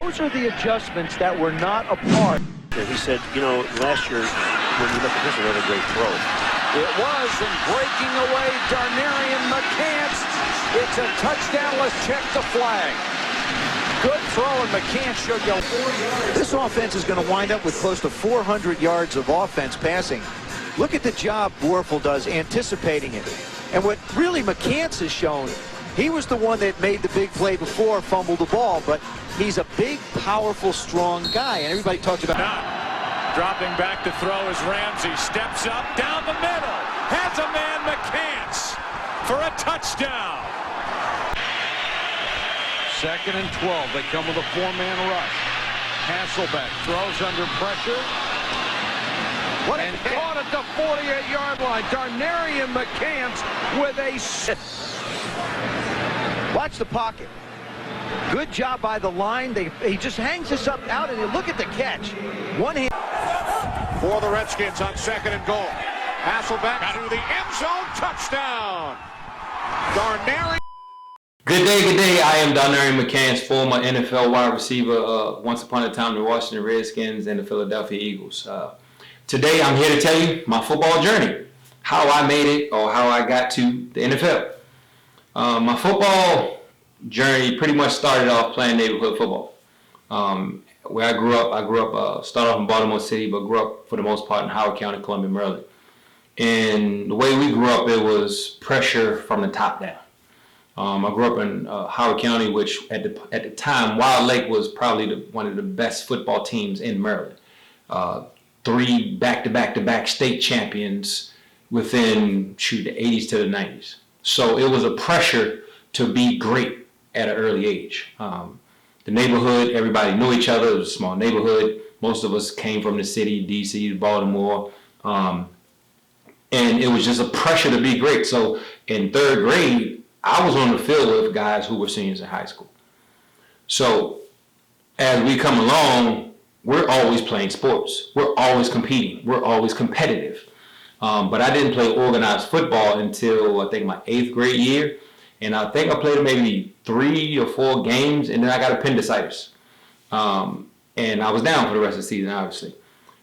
Those are the adjustments that were not a part. He said, you know, last year when you look at this, another great throw. It was, and breaking away, Darnerian McCants. It's a touchdown. Let's check the flag. Good throw, and McCants should go. This offense is going to wind up with close to 400 yards of offense passing. Look at the job Borfel does anticipating it. And what really McCants has shown, he was the one that made the big play before, fumbled the ball, but he's a big, powerful, strong guy, and everybody talks about... Dropping back to throw as Ramsey steps up, down the middle, has a man, McCants, for a touchdown. 2nd and 12, they come with a 4-man rush. Hasselbeck throws under pressure. And caught at the 48-yard line. Darnerian McCants with a... Watch the pocket. Good job by the line. He just hangs this up out, and look at the catch. One hand. For the Redskins on 2nd and goal. Hasselbeck to the end zone. Touchdown. Darnerian. Good day. I am Darnerian McCants, former NFL wide receiver, once upon a time the Washington Redskins and the Philadelphia Eagles. Today I'm here to tell you my football journey, how I made it or how I got to the NFL. My football journey pretty much started off playing neighborhood football. Where I grew up, started off in Baltimore City, but grew up for the most part in Howard County, Columbia, Maryland. And the way we grew up, it was pressure from the top down. I grew up in Howard County, which at the time, Wild Lake was probably one of the best football teams in Maryland. 3 back-to-back state champions within, the 80s to the 90s. So it was a pressure to be great at an early age. The neighborhood, everybody knew each other. It was a small neighborhood. Most of us came from the city, DC, Baltimore. And it was just a pressure to be great. So in 3rd grade, I was on the field with guys who were seniors in high school. So as we come along, we're always playing sports. We're always competing. We're always competitive. But I didn't play organized football until I think my 8th grade year. And I think I played maybe 3 or 4 games, and then I got appendicitis. And I was down for the rest of the season, obviously.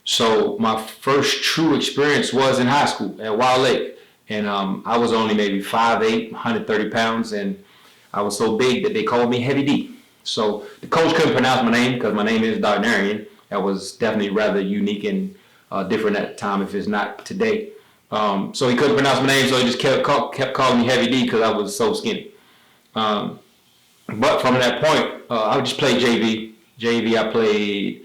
So my first true experience was in high school at Wild Lake. And I was only maybe 5'8", 130 pounds, and I was so big that they called me Heavy D. So the coach couldn't pronounce my name because my name is Darnerian. That was definitely rather unique and different at the time, if it's not today. So he couldn't pronounce my name, so he just kept calling me Heavy D because I was so skinny. But from that point, I would just play JV. I played,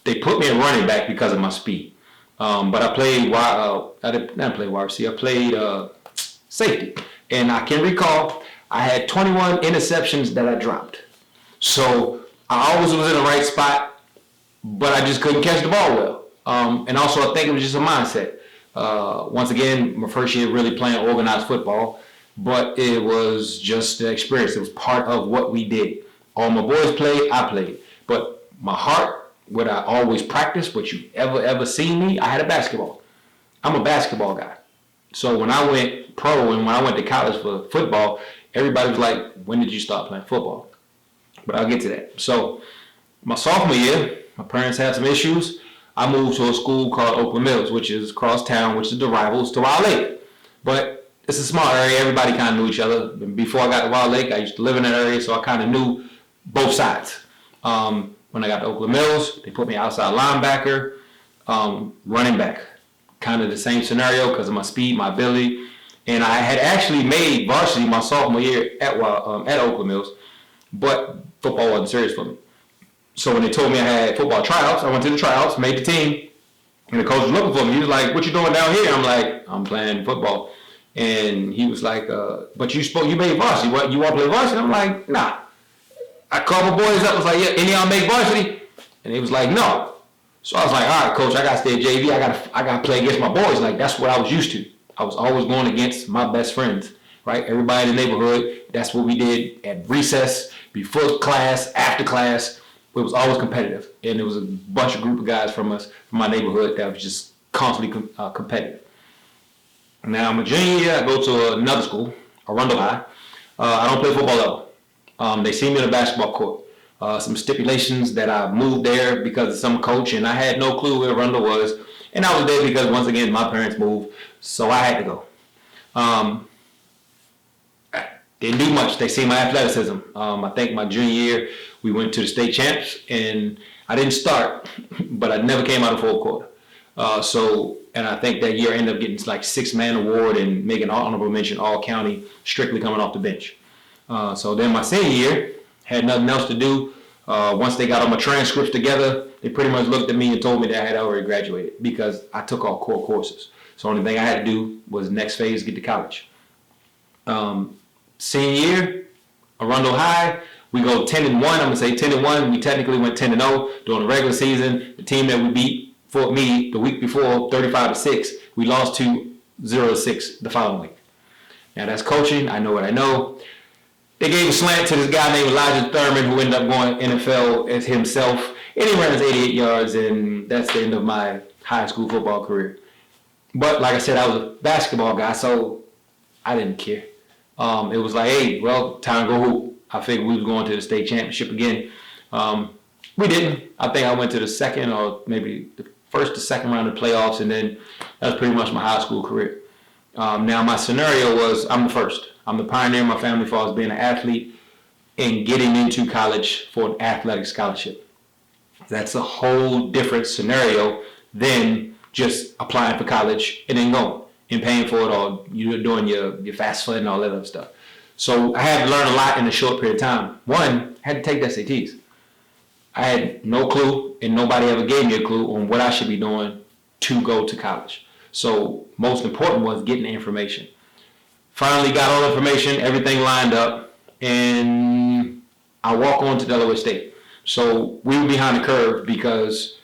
they put me in running back because of my speed. But I played, I didn't play wide receiver, I played safety. And I can recall I had 21 interceptions that I dropped. So I always was in the right spot, but I just couldn't catch the ball well. And also I think it was just a mindset. Once again, my first year really playing organized football, but it was just the experience. It was part of what we did. All my boys played, I played. But my heart, what I always practiced, what you ever seen me, I had a basketball. I'm a basketball guy. So when I went pro and when I went to college for football, everybody was like, when did you start playing football? But I'll get to that. So my sophomore year, my parents had some issues. I moved to a school called Oakland Mills, which is across town, which is the rivals to Wild Lake. But it's a small area. Everybody kind of knew each other. Before I got to Wild Lake, I used to live in that area, so I kind of knew both sides. When I got to Oakland Mills, they put me outside linebacker, running back. Kind of the same scenario because of my speed, my ability. And I had actually made varsity my sophomore year at Oakland Mills, but football wasn't serious for me. So when they told me I had football tryouts, I went to the tryouts, made the team, and the coach was looking for me. He was like, "What you doing down here?" I'm like, "I'm playing football." And he was like, "But you made varsity. What, you want to play varsity?" I'm like, "Nah." I called my boys up, I was like, "Yeah, any of y'all make varsity?" And he was like, "No." So I was like, "All right, coach, I got to stay at JV. I got to play against my boys." Like, that's what I was used to. I was always going against my best friends, right? Everybody in the neighborhood, that's what we did at recess, before class, after class. It was always competitive. And there was a group of guys from my neighborhood that was just constantly competitive. Now, I'm a junior year, I go to another school, Arundel High. I don't play football at all. They see me on a basketball court. Some stipulations that I moved there because of some coach, and I had no clue where Arundel was. And I was there because, once again, my parents moved, so I had to go. Didn't do much. They see my athleticism. I think my junior year, we went to the state champs, and I didn't start, but I never came out of fourth quarter. And I think that year I ended up getting like 6-man award and making honorable mention all county, strictly coming off the bench. So then my senior year, had nothing else to do. Once they got all my transcripts together, they pretty much looked at me and told me that I had already graduated because I took all core courses. So the only thing I had to do was next phase, get to college. Senior year, Arundel High, we go 10-1. I'm gonna say 10-1. We technically went 10-0 during the regular season. The team that we beat for me the week before, 35-6, we lost to 0-6 the following week. Now that's coaching. I know what I know. They gave a slant to this guy named Elijah Thurman, who ended up going NFL as himself, and he ran his 88 yards, and that's the end of my high school football career. But like I said, I was a basketball guy, so I didn't care. It was like, hey, well, time to go hoop. I figured we was going to the state championship again. We didn't. I think I went to the second or maybe the first or second round of playoffs, and then that was pretty much my high school career. Now my scenario was I'm the first. I'm the pioneer in my family as far as being an athlete and getting into college for an athletic scholarship. That's a whole different scenario than just applying for college and then going and paying for it, or you're doing your FAFSA and all that other stuff. So I had to learn a lot in a short period of time. One, I had to take the SATs. I had no clue, and nobody ever gave me a clue on what I should be doing to go to college. So most important was getting the information. Finally got all the information, everything lined up, and I walk on to Delaware State. So we were behind the curve because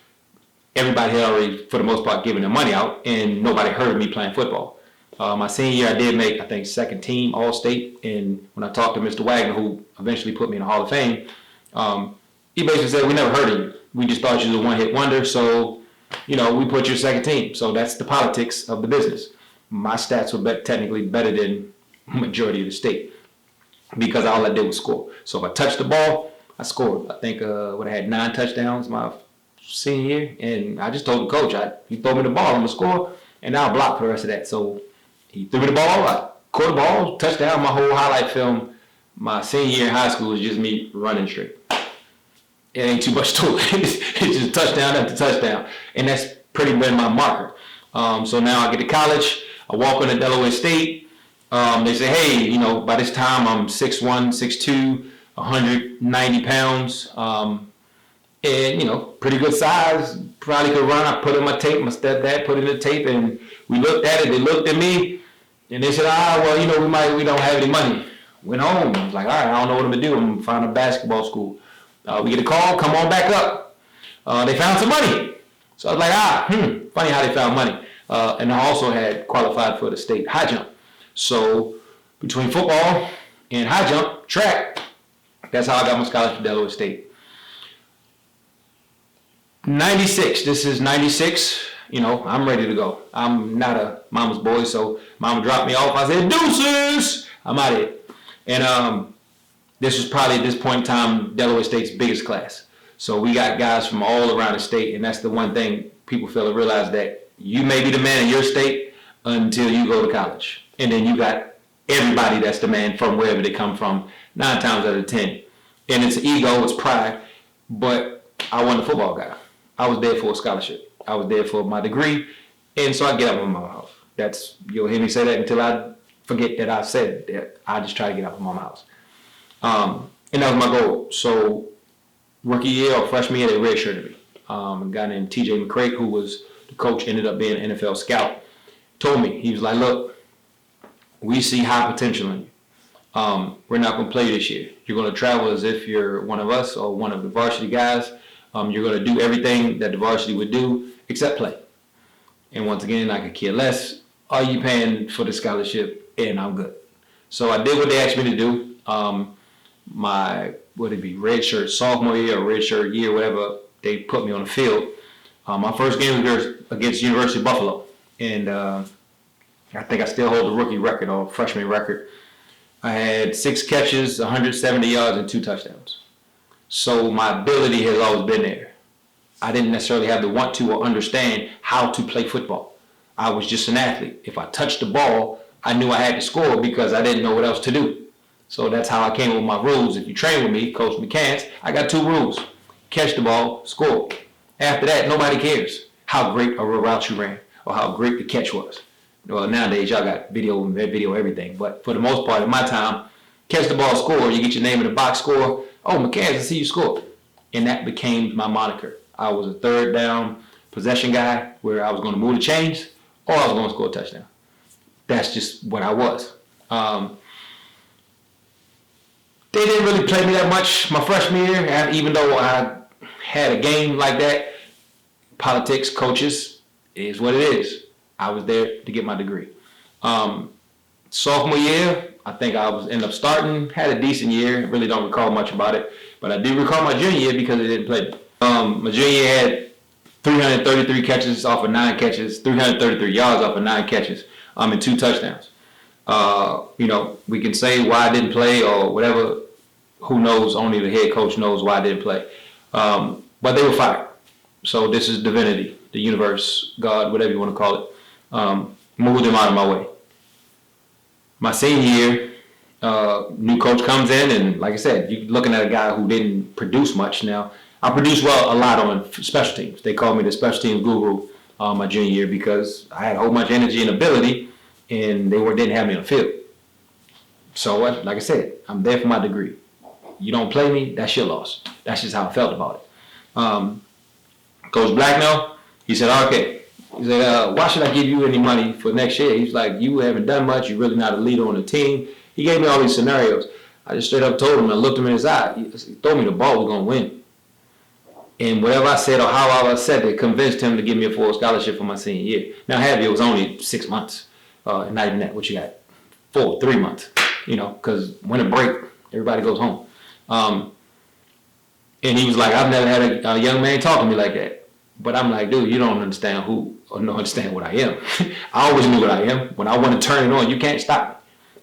everybody had already, for the most part, given their money out, and nobody heard of me playing football. My senior year, I did make, I think, second team All-State, and when I talked to Mr. Wagner, who eventually put me in the Hall of Fame, he basically said, we never heard of you. We just thought you was a one-hit wonder, so, we put you second team. So that's the politics of the business. My stats were technically better than majority of the state because all I did was score. So if I touched the ball, I scored. I think I had 9 touchdowns my senior year, and I just told the coach, you throw me the ball, I'm going to score, and I'll block for the rest of that. So he threw me the ball, I caught the ball, touchdown. My whole highlight film my senior year in high school was just me running straight. It ain't too much to it. It's just touchdown after touchdown, and that's pretty much my marker. So now I get to college, I walk into Delaware State. They say, hey, by this time I'm 6'1", 6'2", 190 pounds, and, pretty good size, probably could run. I put in my tape, my stepdad put in the tape, and we looked at it, they looked at me, and they said, we don't have any money. Went home, I was like, all right, I don't know what I'm gonna do, I'm gonna find a basketball school. We get a call, come on back up. They found some money. So I was like, funny how they found money. And I also had qualified for the state high jump. So between football and high jump, track, that's how I got my scholarship to Delaware State. 96, this is 96, I'm ready to go. I'm not a mama's boy, so mama dropped me off. I said, deuces, I'm out of here. And this was probably at this point in time, Delaware State's biggest class. So we got guys from all around the state, and that's the one thing people fail to realize, that you may be the man in your state until you go to college. And then you got everybody that's the man from wherever they come from, 9 times out of 10. And it's ego, it's pride, but I wasn't a football guy. I was there for a scholarship. I was there for my degree, and so I get out of my house. You'll hear me say that until I forget that I said that. I just try to get out of my house. And that was my goal. So rookie year or freshman year, they redshirted me. A guy named TJ McCray, who was the coach, ended up being an NFL scout, told me, he was like, look, we see high potential in you. We're not going to play this year. You're going to travel as if you're one of us or one of the varsity guys. You're going to do everything that the varsity would do except play. And once again, I could care less. Are you paying for the scholarship? And I'm good. So I did what they asked me to do. My, red shirt sophomore year or red shirt year, whatever, they put me on the field. My first game was against University of Buffalo. And I think I still hold the rookie record or freshman record. I had 6 catches, 170 yards, and 2 touchdowns. So my ability has always been there. I didn't necessarily have to want to or understand how to play football. I was just an athlete. If I touched the ball, I knew I had to score because I didn't know what else to do. So that's how I came up with my rules. If you train with me, Coach McCants, I got 2 rules. Catch the ball, score. After that, nobody cares how great a route you ran or how great the catch was. Well, nowadays, y'all got video, everything. But for the most part, in my time, catch the ball, score. You get your name in the box score. Oh, McCants, I see you score. And that became my moniker. I was a third down possession guy where I was going to move the chains or I was going to score a touchdown. That's just what I was. They didn't really play me that much my freshman year, even though I had a game like that. Politics, coaches, is what it is. I was there to get my degree. Sophomore year, I think I ended up starting, had a decent year. Really don't recall much about it, but I do recall my junior year because they didn't play. My junior year had 333 catches off of 9 catches, 333 yards off of 9 catches, and 2 touchdowns. We can say why I didn't play or whatever. Who knows? Only the head coach knows why I didn't play. But they were fired. So this is divinity, the universe, God, whatever you want to call it, moved them out of my way. My senior year, new coach comes in, and like I said, you're looking at a guy who didn't produce much. Now, I produced a lot on special teams. They called me the special teams guru my junior year because I had a whole bunch of energy and ability, and they didn't have me on the field. So, like I said, I'm there for my degree. You don't play me, that's your loss. That's just how I felt about it. Coach Blacknell, he said, okay. He said, why should I give you any money for next year? He's like, you haven't done much. You're really not a leader on the team. He gave me all these scenarios. I just straight up told him, I looked him in his eye. He told me the ball was going to win. And whatever I said or how I said it convinced him to give me a full scholarship for my senior year. Now, half it was only 6 months. And not even that, what you got? 3 months, because winter break, everybody goes home. And he was like, I've never had a young man talk to me like that. But I'm like, dude, you don't understand understand what I am. I always knew what I am. When I want to turn it on, you can't stop me.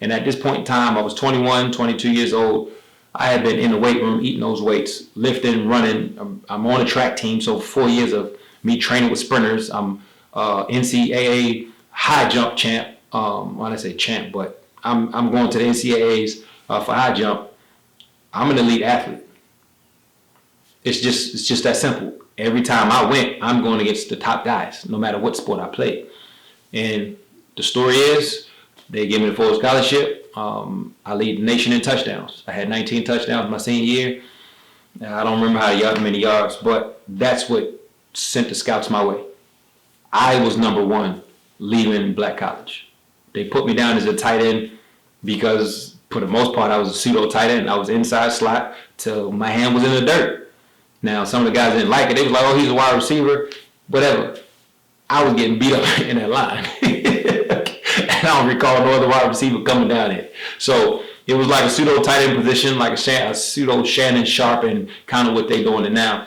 And at this point in time, I was 21, 22 years old. I had been in the weight room, eating those weights, lifting, running. I'm on a track team, so 4 years of me training with sprinters. I'm NCAA high jump champ. Well, I say champ, but I'm going to the NCAAs for high jump. I'm an elite athlete. It's just that simple. Every time I went, I'm going against the top guys, no matter what sport I played. And the story is, they gave me the full scholarship. I lead the nation in touchdowns. I had 19 touchdowns my senior year. I don't remember how many yards, but that's what sent the scouts my way. I was number 1 leaving Black College. They put me down as a tight end because, for the most part, I was a pseudo tight end. I was inside slot till my hand was in the dirt. Now, some of the guys didn't like it. They was like, oh, he's a wide receiver, whatever. I was getting beat up in that line. And I don't recall no other wide receiver coming down there. So it was like a pseudo tight end position, like a pseudo Shannon Sharp, and kind of what they're doing now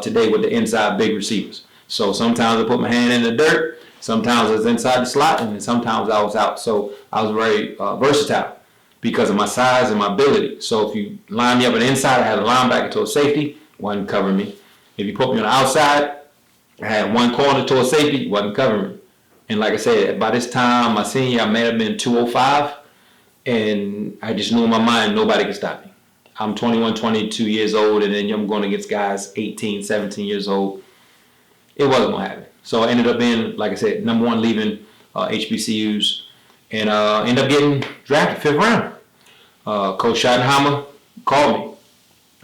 today with the inside big receivers. So sometimes I put my hand in the dirt, sometimes I was inside the slot, and then sometimes I was out. So I was very versatile because of my size and my ability. So if you line me up on the inside, I had a linebacker to a safety, wasn't covering me. If you put me on the outside, I had one corner to a safety, wasn't covering me. And like I said, by this time, my senior, I may have been 205, and I just knew in my mind nobody could stop me. I'm 21, 22 years old, and then I'm going against guys 18, 17 years old. It wasn't going to happen. So I ended up being, like I said, number 1 leaving HBCUs, and ended up getting drafted 5th round. Coach Schottenheimer called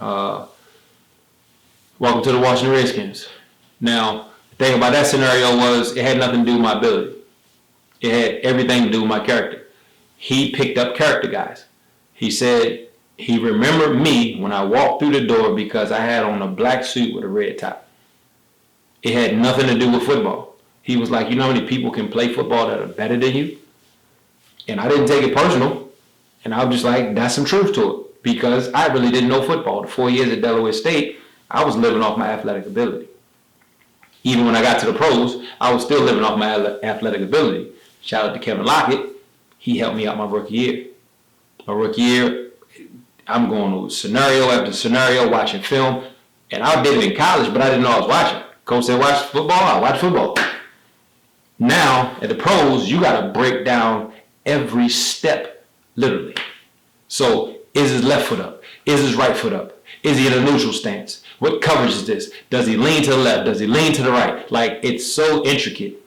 me. Welcome to the Washington Redskins. Now, the thing about that scenario was it had nothing to do with my ability. It had everything to do with my character. He picked up character guys. He said he remembered me when I walked through the door because I had on a black suit with a red tie. It had nothing to do with football. He was like, you know how many people can play football that are better than you? And I didn't take it personal. And I was just like, that's some truth to it. Because I really didn't know football. The 4 years at Delaware State, I was living off my athletic ability. Even when I got to the pros, I was still living off my athletic ability. Shout out to Kevin Lockett. He helped me out my rookie year. My rookie year, I'm going to scenario after scenario, watching film. And I did it in college, but I didn't know I was watching. Coach said, watch football, I watch football. Now, at the pros, you got to break down every step, literally. So, is his left foot up? Is his right foot up? Is he in a neutral stance? What coverage is this? Does he lean to the left? Does he lean to the right? Like, it's so intricate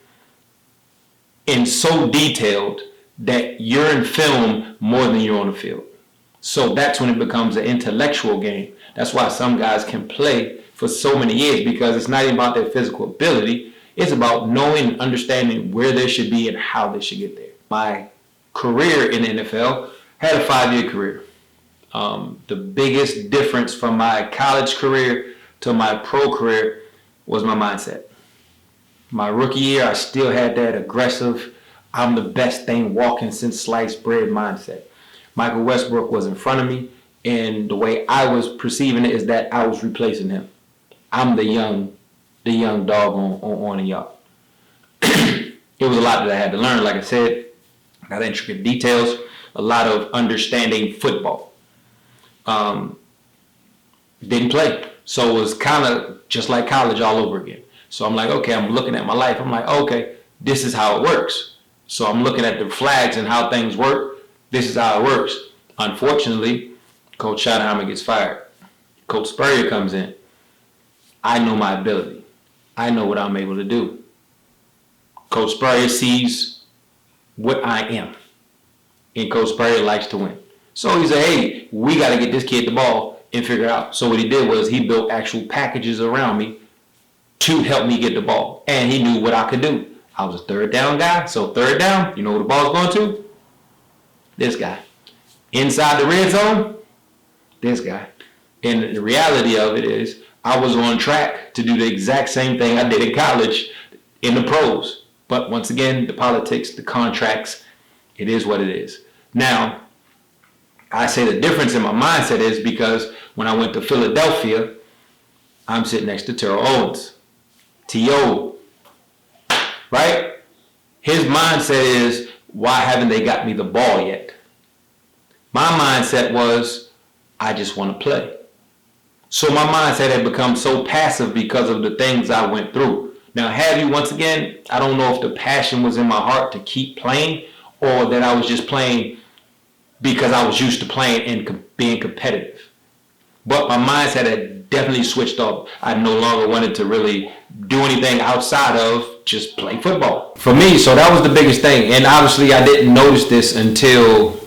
and so detailed that you're in film more than you're on the field. So that's when it becomes an intellectual game. That's why some guys can play for so many years, because it's not even about their physical ability. It's about knowing and understanding where they should be and how they should get there. My career in the NFL had a 5-year career. The biggest difference from my college career to my pro career was my mindset. My rookie year, I still had that aggressive, I'm the best thing walking since sliced bread mindset. Michael Westbrook was in front of me, and the way I was perceiving it is that I was replacing him. I'm the young dog on the yard. It was a lot that I had to learn. Like I said, a lot of intricate details, a lot of understanding football. Didn't play. So it was kind of just like college all over again. So I'm like, okay, I'm looking at my life. I'm like, okay, this is how it works. So I'm looking at the flags and how things work. This is how it works. Unfortunately, Coach Schottenheimer gets fired. Coach Spurrier comes in. I know my ability. I know what I'm able to do. Coach Spurrier sees what I am. And Coach Spurrier likes to win. So he said, hey, we got to get this kid the ball and figure it out. So what he did was he built actual packages around me to help me get the ball. And he knew what I could do. I was a third down guy. So third down, you know where the ball's going to? This guy. Inside the red zone, this guy. And the reality of it is I was on track to do the exact same thing I did in college in the pros. But once again, the politics, the contracts, it is what it is. Now, I say the difference in my mindset is because when I went to Philadelphia, I'm sitting next to Terrell Owens. T.O. Right? His mindset is, why haven't they got me the ball yet? My mindset was, I just want to play. So my mindset had become so passive because of the things I went through. Now, have you, once again, I don't know if the passion was in my heart to keep playing or that I was just playing because I was used to playing and being competitive. But my mindset had definitely switched off. I no longer wanted to really do anything outside of just play football. For me, so that was the biggest thing. And obviously I didn't notice this until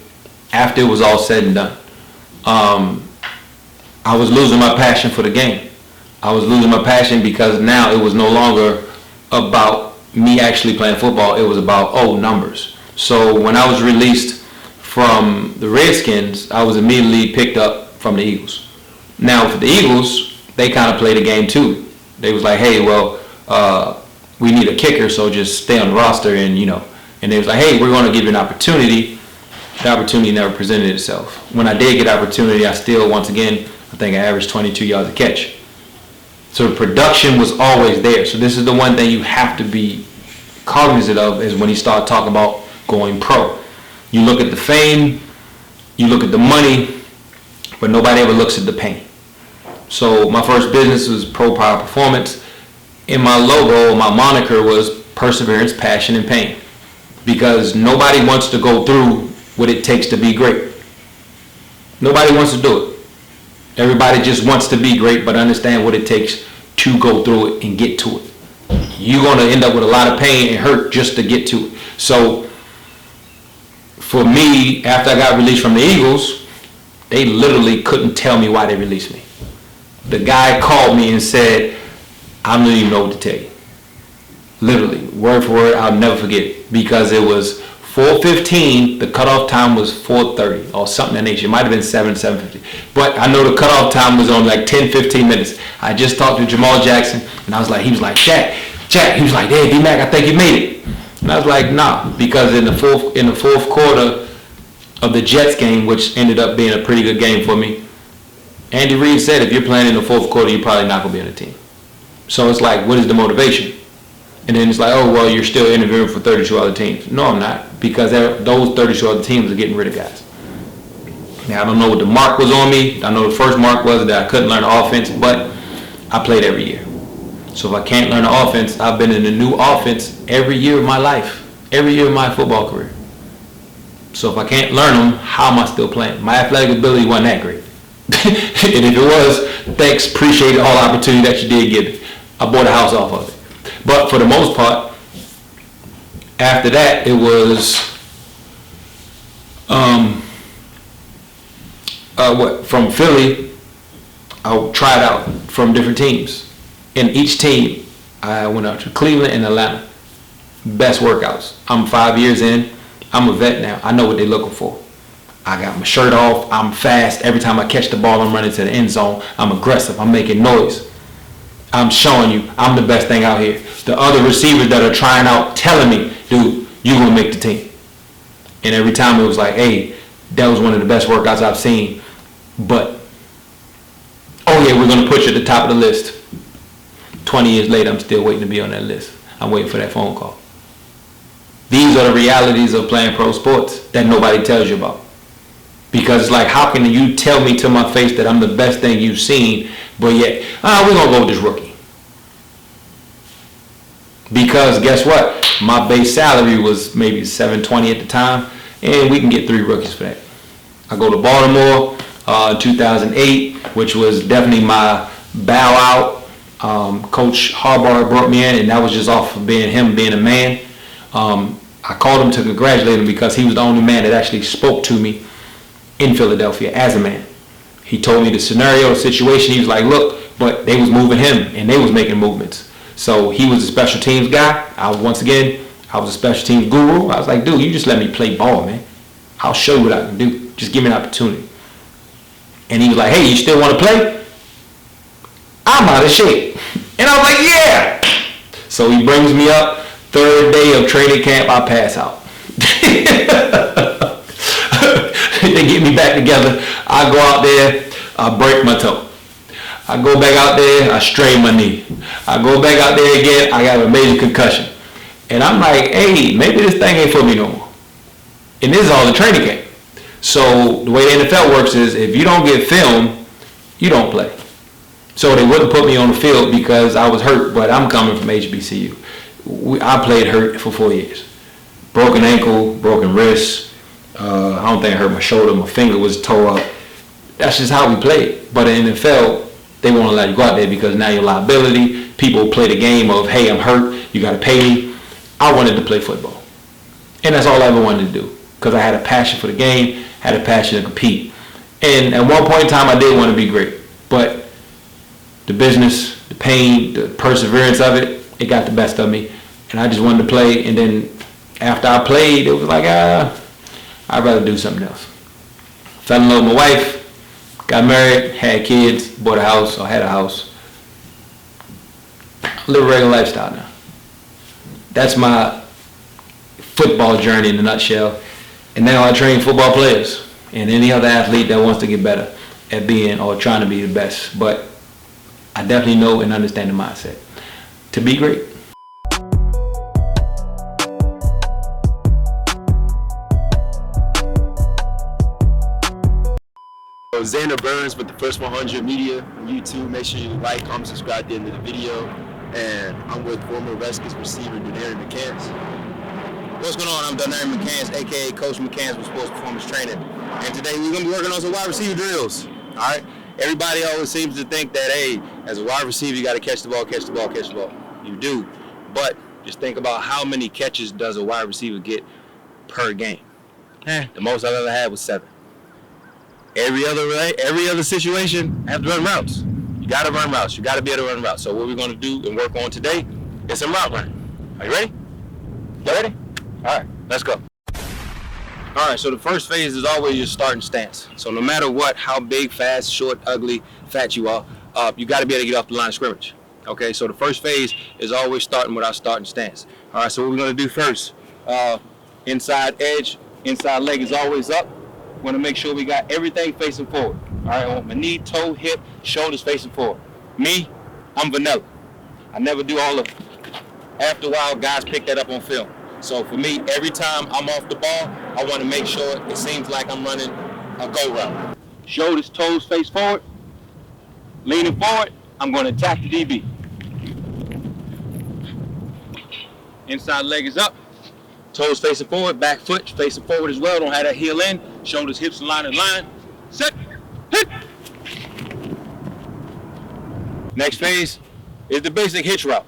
after it was all said and done. I was losing my passion for the game. I was losing my passion because now it was no longer about me actually playing football. It was about, numbers. So when I was released from the Redskins, I was immediately picked up from the Eagles. Now for the Eagles, they kind of played the game too. They was like, hey, well, we need a kicker, so just stay on the roster and they was like, hey, we're going to give you an opportunity. The opportunity never presented itself. When I did get opportunity, I still, once again, I think I averaged 22 yards a catch. So the production was always there. So this is the one thing you have to be cognizant of is when you start talking about going pro. You look at the fame, you look at the money, but nobody ever looks at the pain. So my first business was Pro Power Performance. And my logo, my moniker was perseverance, passion, and pain. Because nobody wants to go through what it takes to be great. Nobody wants to do it. Everybody just wants to be great, but understand what it takes to go through it and get to it. You're going to end up with a lot of pain and hurt just to get to it. So for me, after I got released from the Eagles, they literally couldn't tell me why they released me. The guy called me and said, I don't even know what to tell you. Literally, word for word, I'll never forget it. Because it was 4:15, the cutoff time was 4:30 or something of that nature. It might have been 7:50. But I know the cutoff time was on like 10-15 minutes. I just talked to Jamal Jackson and he was like, Jack, he was like, hey, D-Mac, I think you made it. And I was like, nah, because in the fourth quarter of the Jets game, which ended up being a pretty good game for me, Andy Reid said if you're playing in the fourth quarter, you're probably not going to be on the team. So it's like, what is the motivation? And then it's like, oh, well, you're still interviewing for 32 other teams. No, I'm not, because those 32 other teams are getting rid of guys. Now, I don't know what the mark was on me. I know the first mark was that I couldn't learn the offense, but I played every year. So if I can't learn the offense, I've been in a new offense every year of my life, every year of my football career. So if I can't learn them, how am I still playing? My athletic ability wasn't that great. And if it was, thanks, appreciate all the opportunity that you did give me. I bought a house off of it. But for the most part, after that, it was from Philly, I tried out from different teams. In each team, I went out to Cleveland and Atlanta. Best workouts. I'm 5 years in. I'm a vet now. I know what they're looking for. I got my shirt off. I'm fast. Every time I catch the ball, I'm running to the end zone. I'm aggressive. I'm making noise. I'm showing you I'm the best thing out here. The other receivers that are trying out telling me, dude, you're going to make the team. And every time it was like, hey, that was one of the best workouts I've seen. But, oh yeah, we're going to put you at the top of the list. 20 years later, I'm still waiting to be on that list. I'm waiting for that phone call. These are the realities of playing pro sports that nobody tells you about. Because it's like, how can you tell me to my face that I'm the best thing you've seen, but yet, we're going to go with this rookie. Because guess what? My base salary was maybe $720 at the time, and we can get 3 rookies for that. I go to Baltimore in 2008, which was definitely my bow out. Coach Harbaugh brought me in, and that was just off of him being a man. I called him to congratulate him because he was the only man that actually spoke to me in Philadelphia as a man. He told me the scenario, the situation. He was like, look, but they was moving him, and they was making movements. So he was a special teams guy. I was a special teams guru. I was like, dude, you just let me play ball, man. I'll show you what I can do. Just give me an opportunity. And he was like, hey, you still want to play? I'm out of shape. And I was like, yeah. So he brings me up. 3rd day of training camp, I pass out. They get me back together. I go out there, I break my toe. I go back out there, I strain my knee. I go back out there again, I got a major concussion. And I'm like, hey, maybe this thing ain't for me no more. And this is all the training camp. So the way the NFL works is if you don't get film, you don't play. So they wouldn't put me on the field because I was hurt, but I'm coming from HBCU. I played hurt for 4 years. Broken ankle, broken wrist. I don't think I hurt my shoulder. My finger was tore up. That's just how we played. But in the NFL, they won't let you go out there because now you're liability. People play the game of, hey, I'm hurt. You got to pay me. I wanted to play football. And that's all I ever wanted to do because I had a passion for the game, had a passion to compete. And at one point in time, I did want to be great. But the business, the pain, the perseverance of it, it got the best of me. And I just wanted to play. And then after I played, it was like, I'd rather do something else. Fell in love with my wife, got married, had kids, bought a house, or had a house. Live a regular lifestyle now. That's my football journey in a nutshell. And now I train football players and any other athlete that wants to get better at being or trying to be the best. But I definitely know and understand the mindset to be great. Xander Burns with the First100 Media on YouTube. Make sure you like, comment, subscribe at the end of the video. And I'm with former Redskins receiver Darnerien McCants. What's going on? I'm Darnerian McCants, aka Coach McCants with Sports Performance Training. And today we're going to be working on some wide receiver drills. All right? Everybody always seems to think that, hey, as a wide receiver, you got to catch the ball, catch the ball, catch the ball. You do. But just think about how many catches does a wide receiver get per game. The most I've ever had was 7. Every other situation, I have to run routes. You got to run routes. You got to be able to run routes. So what we're going to do and work on today is some route running. Are you ready? You ready? All right, let's go. All right, so the first phase is always your starting stance. So no matter what, how big, fast, short, ugly, fat you are, you got to be able to get off the line of scrimmage. Okay, so the first phase is always starting with our starting stance. All right, so what we're going to do first, inside edge, inside leg is always up. Want to make sure we got everything facing forward. All right, I want my knee, toe, hip, shoulders facing forward. Me, I'm vanilla. I never do all of it. After a while, guys pick that up on film. So for me, every time I'm off the ball, I want to make sure it seems like I'm running a go route. Shoulders, toes face forward. Leaning forward, I'm going to attack the DB. Inside leg is up. Toes facing forward, back foot facing forward as well. Don't have that heel in. Shoulders, hips in line. Set, hit. Next phase is the basic hitch route.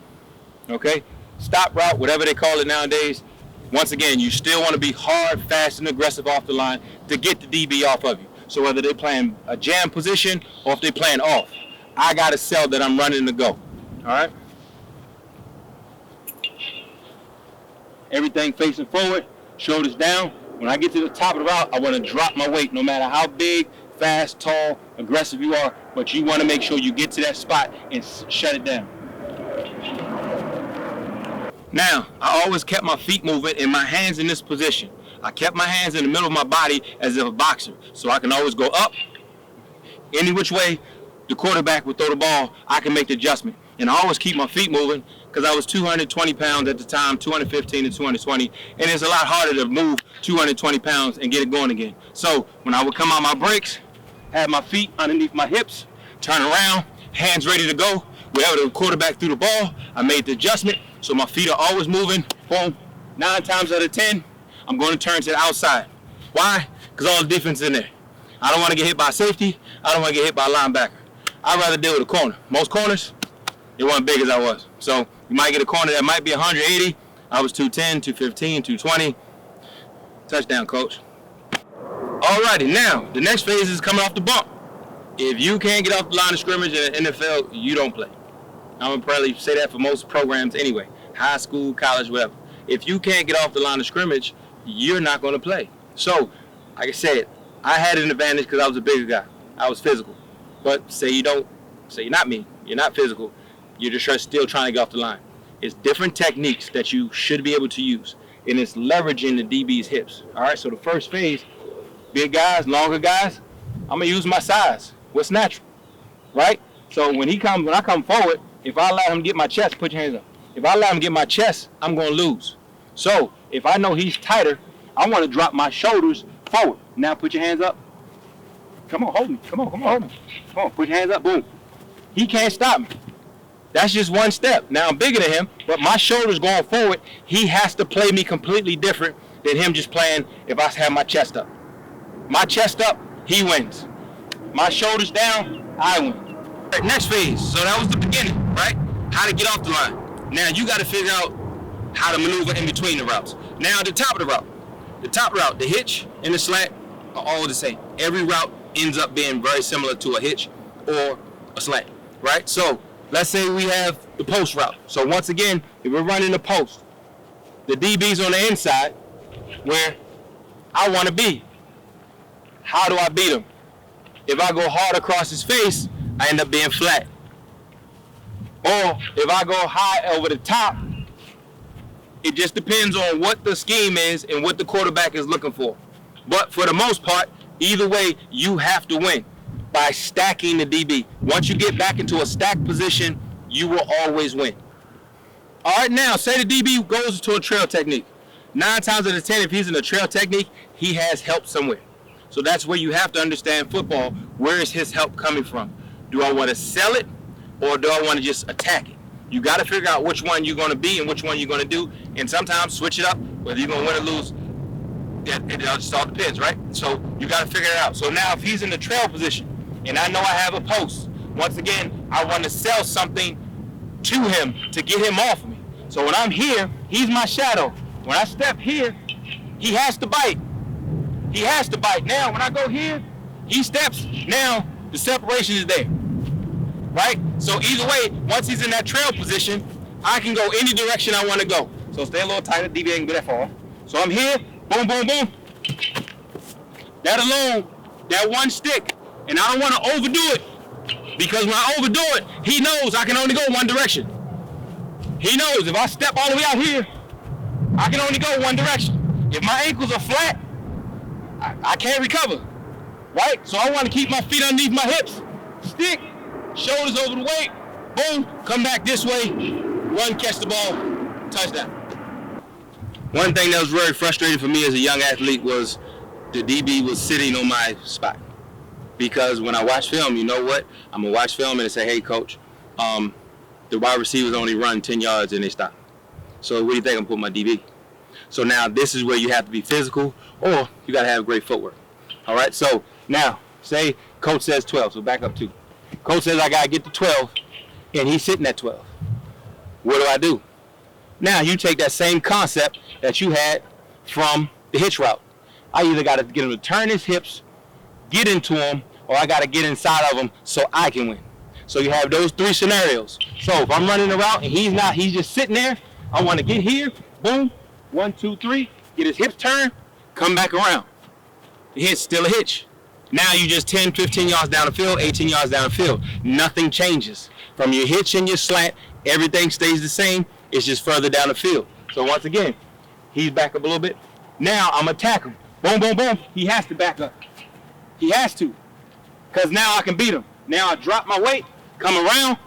Okay? Stop route, whatever they call it nowadays. Once again, you still want to be hard, fast, and aggressive off the line to get the DB off of you. So whether they're playing a jam position or if they're playing off, I got to sell that I'm running to go. All right? Everything facing forward, shoulders down. When I get to the top of the route, I want to drop my weight no matter how big, fast, tall, aggressive you are, but you want to make sure you get to that spot and shut it down. Now, I always kept my feet moving and my hands in this position. I kept my hands in the middle of my body as if a boxer, so I can always go up. Any which way the quarterback would throw the ball, I can make the adjustment. And I always keep my feet moving because I was 220 pounds at the time, 215 to 220, and it's a lot harder to move 220 pounds and get it going again. So when I would come out my breaks, have my feet underneath my hips, turn around, hands ready to go. Wherever the quarterback threw the ball, I made the adjustment, so my feet are always moving. Boom. 9 times out of 10, I'm going to turn to the outside. Why? Because all the defense is in there. I don't want to get hit by safety. I don't want to get hit by a linebacker. I'd rather deal with a corner. Most corners, they weren't big as I was. So you might get a corner that might be 180. I was 210, 215, 220. Touchdown, coach. Alrighty, now, the next phase is coming off the bump. If you can't get off the line of scrimmage in the NFL, you don't play. I'm going to probably say that for most programs anyway. High school, college, whatever. If you can't get off the line of scrimmage, you're not going to play. So, like I said, I had an advantage because I was a bigger guy. I was physical. But say you're not me, you're not physical, you're just still trying to get off the line. It's different techniques that you should be able to use, and it's leveraging the DB's hips. All right, so the first phase, big guys, longer guys, I'm going to use my size. What's natural, right? So when I come forward, if I allow him to get my chest, put your hands up. If I allow him to get my chest, I'm going to lose. So if I know he's tighter, I want to drop my shoulders forward. Now put your hands up. Come on, hold me. Come on, hold me. Come on, put your hands up, boom. He can't stop me. That's just one step. Now I'm bigger than him, but my shoulders going forward, he has to play me completely different than him just playing if I have my chest up. My chest up, he wins. My shoulders down, I win. All right, next phase. So that was the beginning, right? How to get off the line. Now you got to figure out how to maneuver in between the routes. Now the top of the route, the hitch and the slant are all the same. Every route ends up being very similar to a hitch or a slant, right? So let's say we have the post route. So once again, if we're running the post, the DB's on the inside where I want to be. How do I beat him? If I go hard across his face, I end up being flat. Or if I go high over the top, it just depends on what the scheme is and what the quarterback is looking for. But for the most part, either way, you have to win by stacking the DB. Once you get back into a stacked position, you will always win. All right, now, say the DB goes to a trail technique. 9 times out of 10, if he's in a trail technique, he has help somewhere. So that's where you have to understand football. Where is his help coming from? Do I want to sell it or do I want to just attack it? You got to figure out which one you're going to be and which one you're going to do. And sometimes switch it up, whether you're going to win or lose. It just all depends, right? So you got to figure it out. So now if he's in the trail position and I know I have a post, once again, I want to sell something to him to get him off me. So when I'm here, he's my shadow. When I step here, he has to bite. He has to bite. Now, when I go here, he steps. Now, the separation is there, right? So either way, once he's in that trail position, I can go any direction I want to go. So stay a little tighter. DB ain't gonna be that far. So I'm here. Boom, boom, boom. That alone, that one stick. And I don't want to overdo it. Because when I overdo it, he knows I can only go one direction. He knows if I step all the way out here, I can only go one direction. If my ankles are flat, I can't recover, right? So I want to keep my feet underneath my hips. Stick, shoulders over the weight, boom, come back this way, run, catch the ball, touchdown. One thing that was very frustrating for me as a young athlete was the DB was sitting on my spot. Because when I watch film, you know what? I'm going to watch film and say, hey, coach, the wide receivers only run 10 yards and they stop. So what do you think I'm putting my DB? So now this is where you have to be physical or you got to have great footwork. All right, so now say coach says 12, so back up 2. Coach says I got to get to 12 and he's sitting at 12. What do? Now you take that same concept that you had from the hitch route. I either got to get him to turn his hips, get into him, or I got to get inside of him so I can win. So you have those 3 scenarios. So if I'm running the route and he's just sitting there, I want to get here, boom, 1, 2, 3, get his hips turned, come back around. The hitch, still a hitch. Now you just 10, 15 yards down the field, 18 yards down the field. Nothing changes. From your hitch and your slant, everything stays the same. It's just further down the field. So once again, he's back up a little bit. Now I'm going to attack him. Boom, boom, boom. He has to back up. He has to. Because now I can beat him. Now I drop my weight, come around.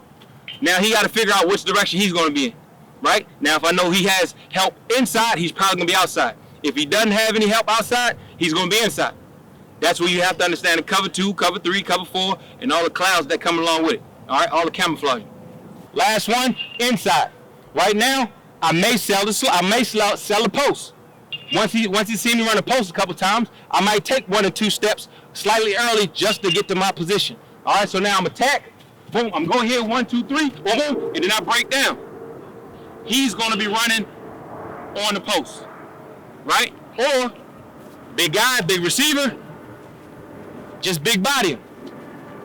Now he got to figure out which direction he's going to be in. Right? Now if I know he has help inside, he's probably going to be outside. If he doesn't have any help outside, he's going to be inside. That's where you have to understand the cover 2, cover 3, cover 4, and all the clouds that come along with it. All right, all the camouflage. Last one, inside. Right now, I may sell the post. Once he seen me run a post a couple times, I might take 1 or 2 steps slightly early just to get to my position. All right, so now I'm attack. Boom, I'm going here, 1, 2, 3, boom, boom, and then I break down. He's going to be running on the post, right? Or big guy, big receiver, just big body him.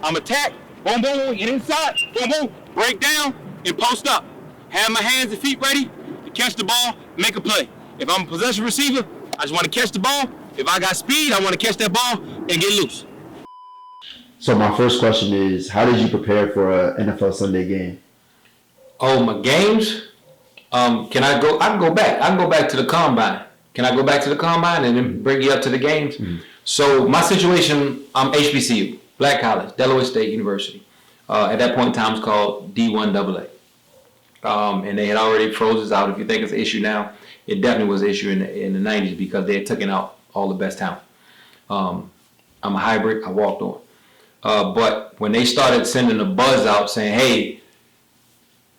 I'm attack, boom, boom, boom, get inside, boom, boom, break down, and post up. Have my hands and feet ready to catch the ball, make a play. If I'm a possession receiver, I just want to catch the ball. If I got speed, I want to catch that ball and get loose. So my first question is, how did you prepare for an NFL Sunday game? Oh, my games? Can I go? I can go back. I can go back to the combine. Can I go back to the combine and then bring you up to the games? Mm-hmm. So my situation, I'm HBCU, Black College, Delaware State University. At that point in time, it's called D1AA. And they had already froze us out. If you think it's an issue now, it definitely was an issue in the 90s because they had taken out all the best talent. I'm a hybrid. I walked on. But when they started sending the buzz out saying, hey,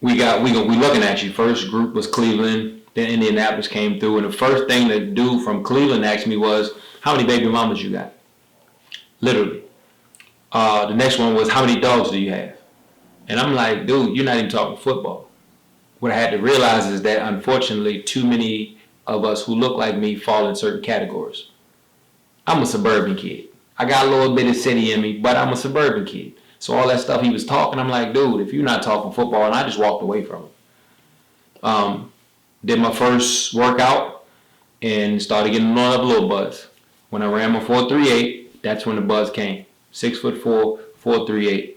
we looking at you. First group was Cleveland, then Indianapolis came through, and the first thing the dude from Cleveland asked me was, how many baby mamas you got? Literally. The next one was, how many dogs do you have? And I'm like, dude, you're not even talking football. What I had to realize is that, unfortunately, too many of us who look like me fall in certain categories. I'm a suburban kid. I got a little bit of city in me, but I'm a suburban kid. So all that stuff he was talking, I'm like, dude, if you're not talking football, and I just walked away from him. Did my first workout and started getting on a little buzz. When I ran my 4.38, that's when the buzz came. 6'4", 4.38.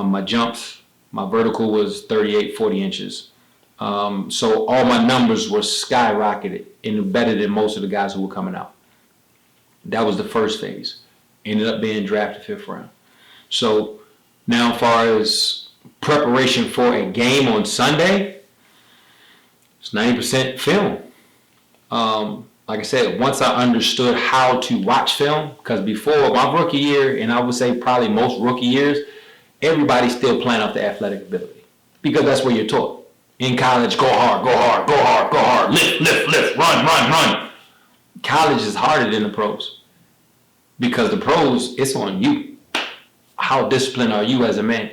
My jumps, my vertical was 38, 40 inches. So all my numbers were skyrocketed and better than most of the guys who were coming out. That was the first phase. Ended up being drafted 5th round. So now as far as preparation for a game on Sunday, it's 90% film. Like I said, once I understood how to watch film, because before my rookie year, and I would say probably most rookie years, everybody's still playing off the athletic ability because that's where you're taught. In college, go hard, go hard, go hard, go hard, lift, lift, lift, run, run, run. College is harder than the pros because the pros, it's on you. How disciplined are you as a man?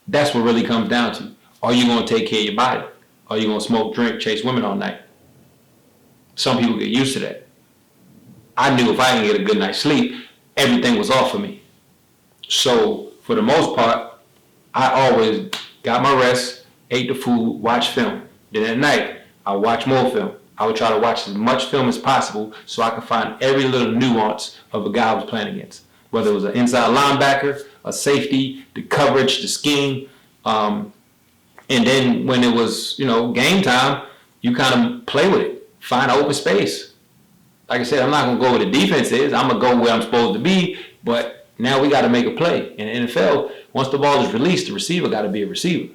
That's what really comes down to. Are you going to take care of your body? Are you going to smoke, drink, chase women all night? Some people get used to that. I knew if I didn't get a good night's sleep, everything was off for me. So for the most part, I always got my rest, ate the food, watched film. Then at night, I watch more film. I would try to watch as much film as possible so I could find every little nuance of a guy I was playing against. Whether it was an inside linebacker, a safety, the coverage, the scheme. And then when it was, game time, you kind of play with it. Find open space. Like I said, I'm not going to go where the defense is. I'm going to go where I'm supposed to be. But now we got to make a play. In the NFL, once the ball is released, the receiver got to be a receiver.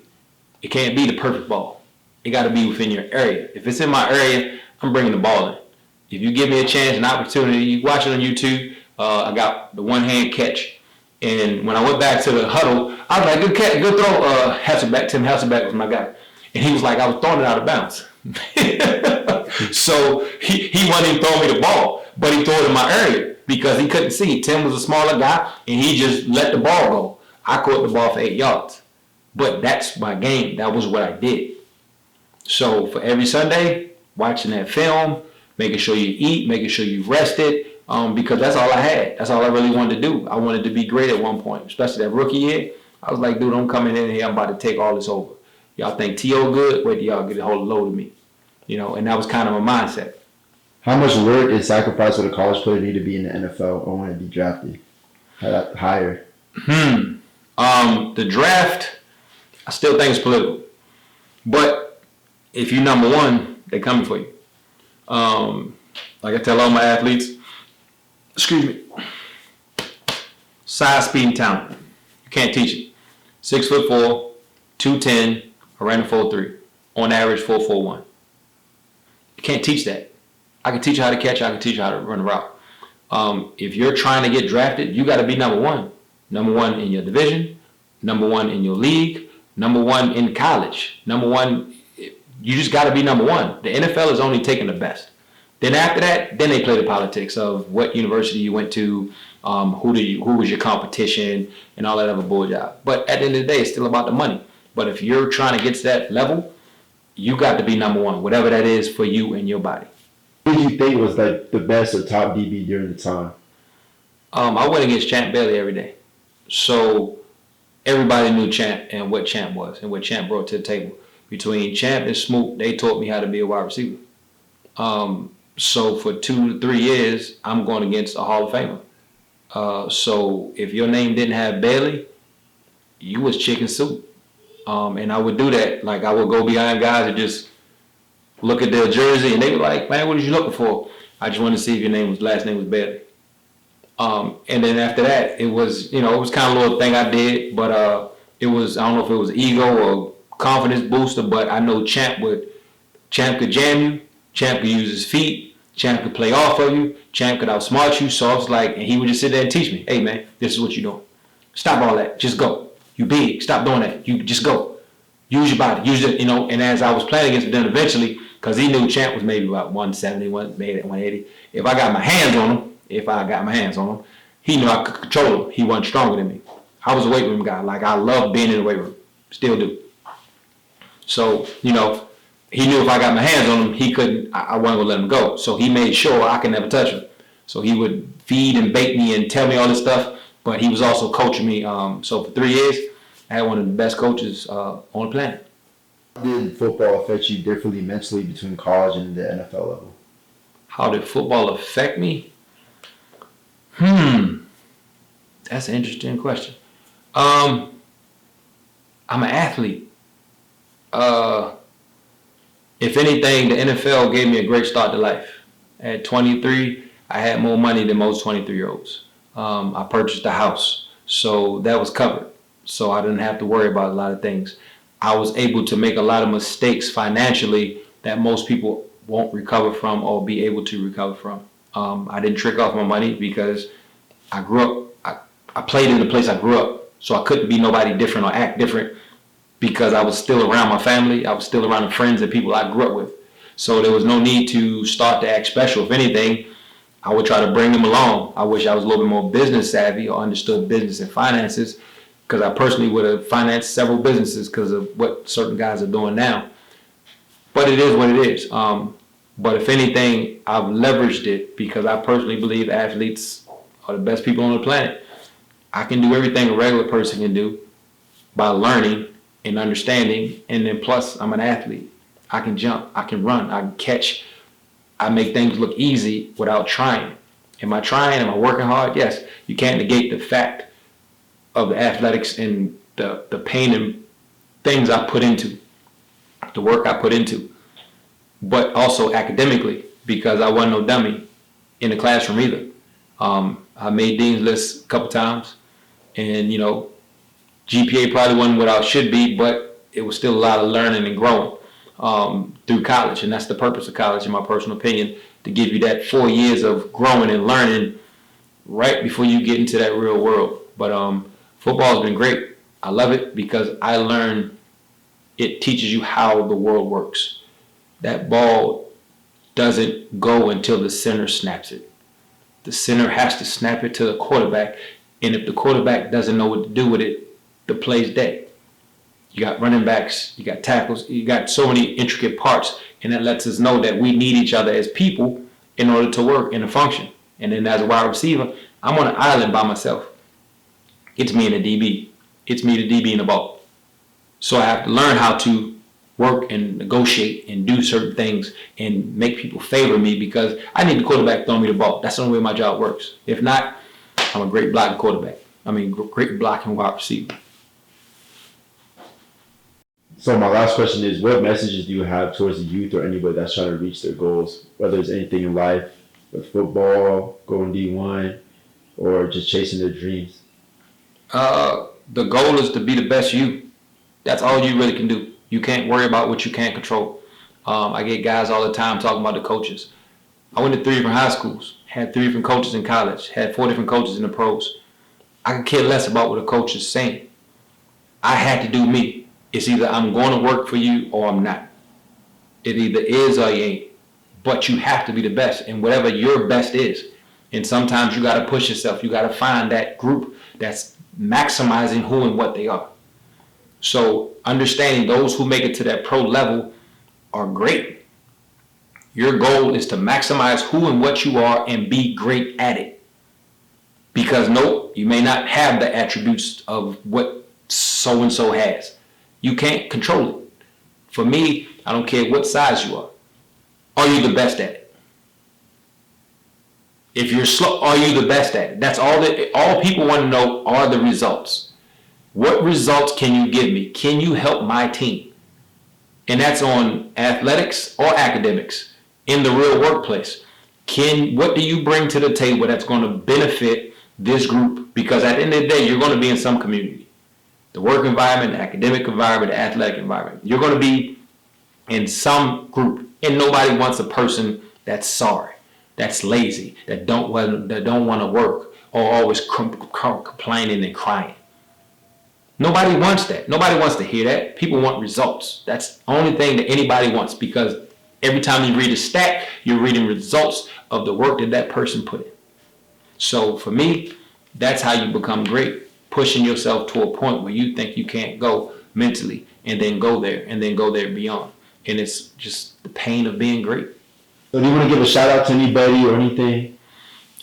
It can't be the perfect ball. It got to be within your area. If it's in my area, I'm bringing the ball in. If you give me a chance, an opportunity, you watch it on YouTube. I got the one-hand catch. And when I went back to the huddle, I was like, good catch, good throw. Tim Hasselbeck was my guy. And he was like, I was throwing it out of bounds. So he wasn't even throwing me the ball, but he threw it in my area because he couldn't see. Tim was a smaller guy, and he just let the ball go. I caught the ball for 8 yards. But that's my game. That was what I did. So for every Sunday, watching that film, making sure you eat, making sure you rested, because that's all I had. That's all I really wanted to do. I wanted to be great at one point, especially that rookie year. I was like, dude, I'm coming in here. I'm about to take all this over. Y'all think T.O. good? Wait till y'all get a whole load of me. And that was kind of my mindset. How much work and sacrifice would a college player need to be in the NFL or want to be drafted higher? The draft, I still think it's political. But if you're number one, they're coming for you. Like I tell all my athletes, size, speed, and talent. You can't teach it. 6'4", 210, I ran a 4.3. On average, 4.41. You can't teach that. I can teach you how to catch. I can teach you how to run a route. If you're trying to get drafted, you got to be number one. Number one in your division. Number one in your league. Number one in college. Number one. You just got to be number one. The NFL is only taking the best. Then after that, then they play the politics of what university you went to, who was your competition, and all that other bull job. But at the end of the day, it's still about the money. But if you're trying to get to that level, you got to be number one, whatever that is for you and your body. Who do you think was like the best or top DB during the time? I went against Champ Bailey every day. So everybody knew Champ and what Champ was and what Champ brought to the table. Between Champ and Smoot, they taught me how to be a wide receiver. So for 2 to 3 years, I'm going against a Hall of Famer. So if your name didn't have Bailey, you was chicken soup. And I would do that. Like I would go behind guys and just look at their jersey, and they were like, "Man, what are you looking for?" I just wanted to see if your last name was Bailey. And then after that, it was, it was kind of a little thing I did, but it was, I don't know if it was ego or confidence booster, but I know Champ could jam you, Champ could use his feet, Champ could play off of you, Champ could outsmart you. So I was like, and he would just sit there and teach me, "Hey man, this is what you're doing. Stop all that. Just go. You big. Stop doing that. You just go. Use your body. Use it." And as I was playing against them eventually, because he knew Champ was maybe about 170, maybe 180. If I got my hands on him, he knew I could control him. He wasn't stronger than me. I was a weight room guy. Like I love being in the weight room. Still do. So, he knew if I got my hands on him, he couldn't, I wasn't gonna let him go. So he made sure I could never touch him. So he would feed and bait me and tell me all this stuff, but he was also coaching me. So for 3 years, I had one of the best coaches on the planet. How did football affect you differently mentally between college and the NFL level? How did football affect me? That's an interesting question. I'm an athlete. If anything, the NFL gave me a great start to life. At 23, I had more money than most 23-year-olds. I purchased a house, so that was covered. So I didn't have to worry about a lot of things. I was able to make a lot of mistakes financially that most people won't recover from or be able to recover from. I didn't trick off my money because I grew up, I played in the place I grew up, so I couldn't be nobody different or act different because I was still around my family. I was still around the friends and people I grew up with. So there was no need to start to act special. If anything, I would try to bring them along. I wish I was a little bit more business savvy or understood business and finances, because I personally would have financed several businesses because of what certain guys are doing now. But it is what it is. But if anything, I've leveraged it because I personally believe athletes are the best people on the planet. I can do everything a regular person can do by learning and understanding, and then plus I'm an athlete. I can jump, I can run, I can catch. I make things look easy without trying. Am I trying? Am I working hard? Yes. You can't negate the fact of the athletics and the pain and things I put into, the work I put into, but also academically, because I wasn't no dummy in the classroom either. I made Dean's List a couple times, and GPA probably wasn't what I should be, but it was still a lot of learning and growing through college, and that's the purpose of college, in my personal opinion, to give you that 4 years of growing and learning right before you get into that real world. But football has been great. I love it because I learned it teaches you how the world works. That ball doesn't go until the center snaps it. The center has to snap it to the quarterback, and if the quarterback doesn't know what to do with it, the play's dead. You got running backs, you got tackles, you got so many intricate parts, and that lets us know that we need each other as people in order to work and to function. And then as a wide receiver, I'm on an island by myself. It's me and the DB. It's me, the DB, and the ball. So I have to learn how to work and negotiate and do certain things and make people favor me because I need the quarterback throwing me the ball. That's the only way my job works. If not, I'm a great blocking quarterback. Great blocking wide receiver. So my last question is, what messages do you have towards the youth or anybody that's trying to reach their goals, whether it's anything in life, with football, going D1, or just chasing their dreams? The goal is to be the best you. That's all you really can do. You can't worry about what you can't control. I get guys all the time talking about the coaches. I went to 3 different high schools, had 3 different coaches in college, had 4 different coaches in the pros. I could care less about what a coach is saying. I had to do me. It's either I'm going to work for you or I'm not. It either is or you ain't. But you have to be the best in whatever your best is. And sometimes you got to push yourself. You got to find that group that's maximizing who and what they are. So understanding those who make it to that pro level are great. Your goal is to maximize who and what you are and be great at it. Because no, you may not have the attributes of what so-and-so has. You can't control it. For me, I don't care what size you are. Are you the best at it? If you're slow, are you the best at it? That's all people want to know are the results. What results can you give me? Can you help my team? And that's on athletics or academics in the real workplace. What do you bring to the table that's going to benefit this group? Because at the end of the day, you're going to be in some community. The work environment, the academic environment, the athletic environment. You're going to be in some group, and nobody wants a person that's sorry, that's lazy, that don't want to work, or always complaining and crying. Nobody wants that. Nobody wants to hear that. People want results. That's the only thing that anybody wants, because every time you read a stat, you're reading results of the work that person put in. So for me, that's how you become great. Pushing yourself to a point where you think you can't go mentally, and then go there, and then go there beyond. And it's just the pain of being great. So do you want to give a shout out to anybody or anything?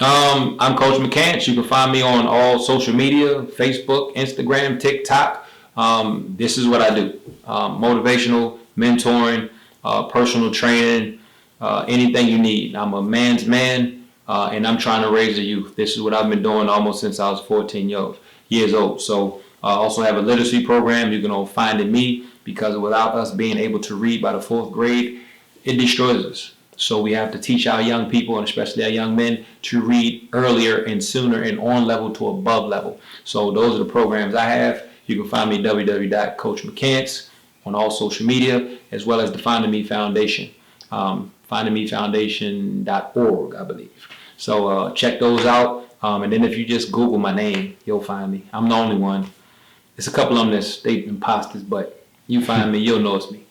I'm Coach McCants. You can find me on all social media, Facebook, Instagram, TikTok. This is what I do. Motivational, mentoring, personal training, anything you need. I'm a man's man, and I'm trying to raise the youth. This is what I've been doing almost since I was 14 years old. So I also have a literacy program you can all find in me, because without us being able to read by the 4th grade, it destroys us. So we have to teach our young people, and especially our young men, to read earlier and sooner and on level to above level. So those are the programs I have. You can find me at www.coachmccants on all social media, as well as the Finding Me Foundation, findingmefoundation.org, I believe. So check those out. And then if you just Google my name, you'll find me. I'm the only one. There's a couple on this, they imposters, but you find me, you'll know it's me.